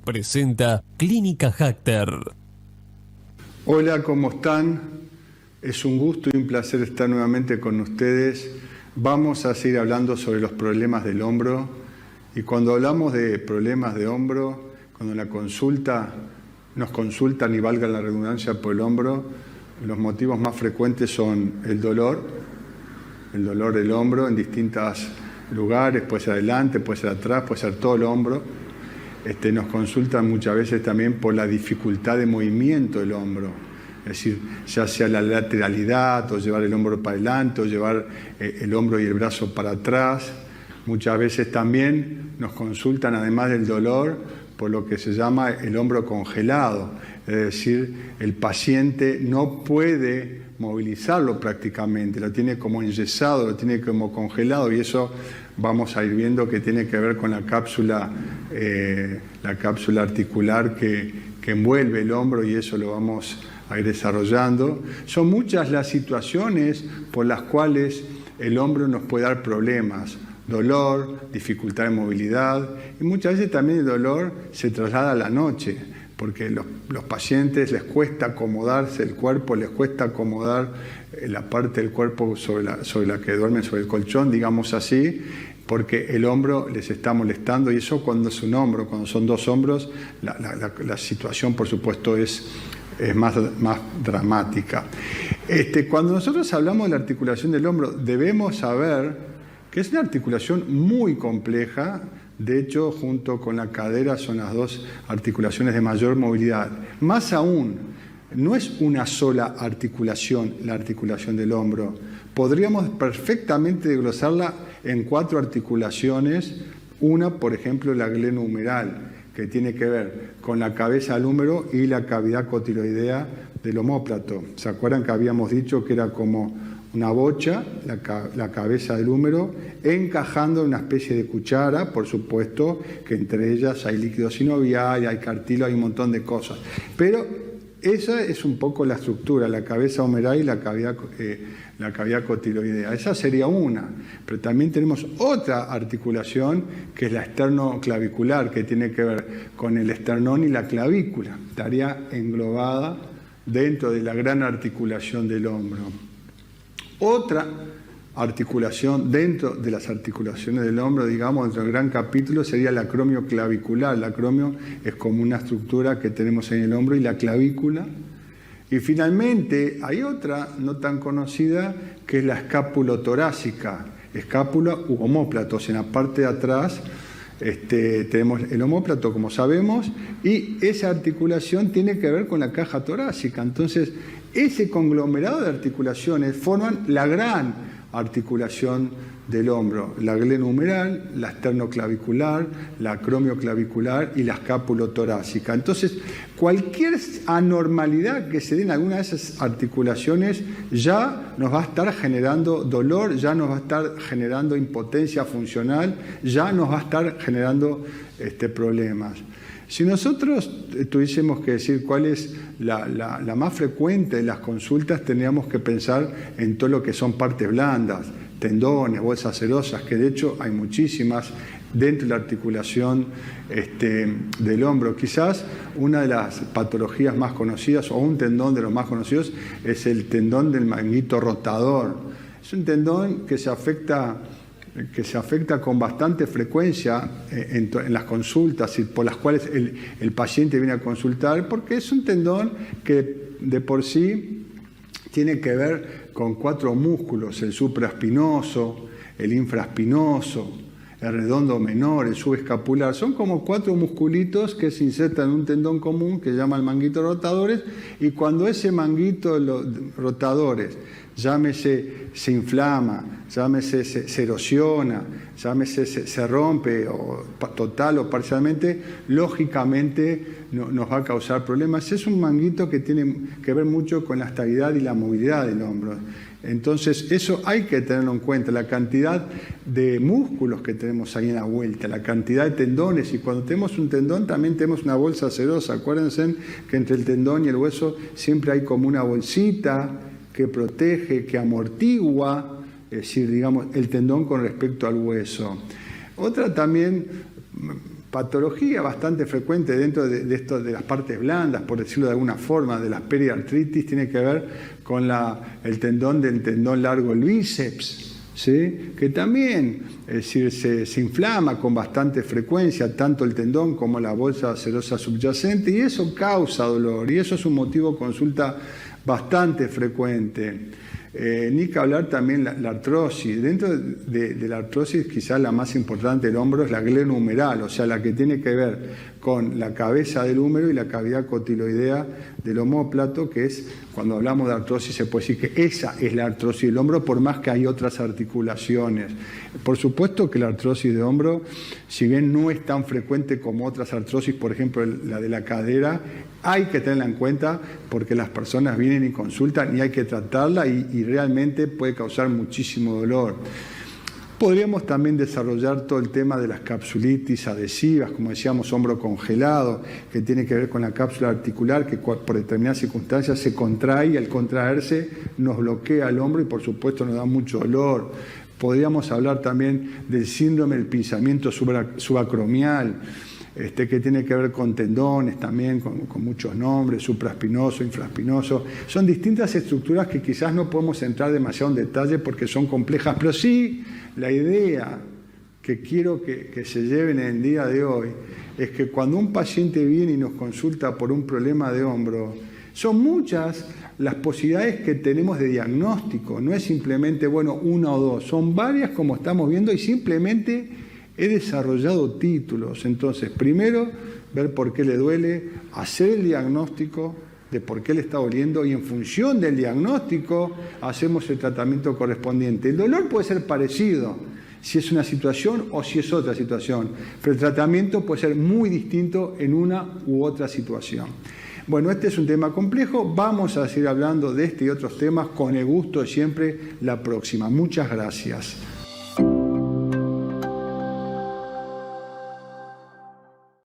presenta Clínica Hackter. Hola, ¿cómo están? Es un gusto y un placer estar nuevamente con ustedes. Vamos a seguir hablando sobre los problemas del hombro. Y cuando hablamos de problemas de hombro, cuando la consulta nos consultan y valga la redundancia por el hombro, los motivos más frecuentes son el dolor del hombro en distintos lugares, puede ser adelante, puede ser atrás, puede ser todo el hombro. Nos consultan muchas veces también por la dificultad de movimiento del hombro, es decir, ya sea la lateralidad o llevar el hombro para adelante o llevar el hombro y el brazo para atrás. Muchas veces también nos consultan, además del dolor, por lo que se llama el hombro congelado, es decir, el paciente no puede movilizarlo prácticamente, lo tiene como enyesado, lo tiene como congelado, y eso vamos a ir viendo que tiene que ver con la cápsula articular que envuelve el hombro, y eso lo vamos a ir desarrollando. Son muchas las situaciones por las cuales el hombro nos puede dar problemas. Dolor, dificultad de movilidad, y muchas veces también el dolor se traslada a la noche, porque los pacientes les cuesta acomodarse el cuerpo, les cuesta acomodar la parte del cuerpo sobre la que duermen, sobre el colchón, digamos así, porque el hombro les está molestando, y eso cuando es un hombro, cuando son dos hombros, la situación por supuesto es más dramática. Cuando nosotros hablamos de la articulación del hombro, debemos saber que es una articulación muy compleja. De hecho, junto con la cadera son las dos articulaciones de mayor movilidad. Más aún, no es una sola articulación, la articulación del hombro. Podríamos perfectamente desglosarla en 4 articulaciones. Una, por ejemplo, la glenohumeral, que tiene que ver con la cabeza del húmero y la cavidad cotiloidea del omóplato. ¿Se acuerdan que habíamos dicho que era como una bocha, la cabeza del húmero, encajando en una especie de cuchara? Por supuesto que entre ellas hay líquido sinovial, hay cartílago, hay un montón de cosas. Pero esa es un poco la estructura, la cabeza humeral y la cavidad cotiloidea. Esa sería una. Pero también tenemos otra articulación, que es la esternoclavicular, que tiene que ver con el esternón y la clavícula. Estaría englobada dentro de la gran articulación del hombro. Otra articulación dentro de las articulaciones del hombro, digamos, dentro del gran capítulo, sería la acromioclavicular. La acromio es como una estructura que tenemos en el hombro y la clavícula. Y finalmente hay otra no tan conocida, que es la escápulo-torácica, escápula u omóplatos. En la parte de atrás tenemos el omóplato, como sabemos, y esa articulación tiene que ver con la caja torácica. Entonces, ese conglomerado de articulaciones forman la gran articulación del hombro: la glenohumeral, la esternoclavicular, la acromioclavicular y la escápulo-torácica. Entonces, cualquier anormalidad que se dé en alguna de esas articulaciones ya nos va a estar generando dolor, ya nos va a estar generando impotencia funcional, ya nos va a estar generando problemas. Si nosotros tuviésemos que decir cuál es la más frecuente de las consultas, tendríamos que pensar en todo lo que son partes blandas, tendones, bolsas serosas, que de hecho hay muchísimas dentro de la articulación del hombro. Quizás una de las patologías más conocidas, o un tendón de los más conocidos, es el tendón del manguito rotador. Es un tendón que se afecta con bastante frecuencia en las consultas y por las cuales el paciente viene a consultar, porque es un tendón que de por sí tiene que ver con 4 músculos: el supraespinoso, el infraespinoso, el redondo menor, el subescapular. Son como 4 musculitos que se insertan en un tendón común que se llama el manguito rotadores, y cuando ese manguito de los rotadores, llámese, se inflama, llámese, se erosiona, llámese, se rompe o total o parcialmente, lógicamente nos va a causar problemas. Es un manguito que tiene que ver mucho con la estabilidad y la movilidad del hombro. Entonces, eso hay que tenerlo en cuenta, la cantidad de músculos que tenemos ahí en la vuelta, la cantidad de tendones, y cuando tenemos un tendón también tenemos una bolsa serosa. Acuérdense que entre el tendón y el hueso siempre hay como una bolsita que protege, que amortigua, es decir, digamos, el tendón con respecto al hueso. Otra también patología bastante frecuente dentro de esto de las partes blandas, por decirlo de alguna forma, de las periartritis, tiene que ver con el tendón largo, el bíceps, ¿sí? Que también es decir, se inflama con bastante frecuencia, tanto el tendón como la bolsa serosa subyacente, y eso causa dolor, y eso es un motivo de consulta bastante frecuente. Ni que hablar también la artrosis. Dentro de la artrosis, quizás la más importante del hombro es la glenohumeral, o sea, la que tiene que ver con la cabeza del húmero y la cavidad cotiloidea del omóplato, que es, cuando hablamos de artrosis, se puede decir que esa es la artrosis del hombro, por más que hay otras articulaciones. Por supuesto que la artrosis de hombro, si bien no es tan frecuente como otras artrosis, por ejemplo, la de la cadera, hay que tenerla en cuenta porque las personas vienen y consultan y hay que tratarla y realmente puede causar muchísimo dolor. Podríamos también desarrollar todo el tema de las capsulitis adhesivas, como decíamos, hombro congelado, que tiene que ver con la cápsula articular, que por determinadas circunstancias se contrae y al contraerse nos bloquea el hombro y por supuesto nos da mucho dolor. Podríamos hablar también del síndrome del pinzamiento subacromial, que tiene que ver con tendones también, con muchos nombres, supraespinoso, infraespinoso. Son distintas estructuras que quizás no podemos entrar demasiado en detalle porque son complejas, pero sí la idea que quiero que se lleven en el día de hoy es que cuando un paciente viene y nos consulta por un problema de hombro, son muchas las posibilidades que tenemos de diagnóstico, no es simplemente, bueno, una o dos, son varias como estamos viendo y simplemente he desarrollado títulos. Entonces, primero, ver por qué le duele, hacer el diagnóstico de por qué le está doliendo y en función del diagnóstico hacemos el tratamiento correspondiente. El dolor puede ser parecido si es una situación o si es otra situación, pero el tratamiento puede ser muy distinto en una u otra situación. Bueno, este es un tema complejo, vamos a seguir hablando de este y otros temas con el gusto de siempre la próxima. Muchas gracias.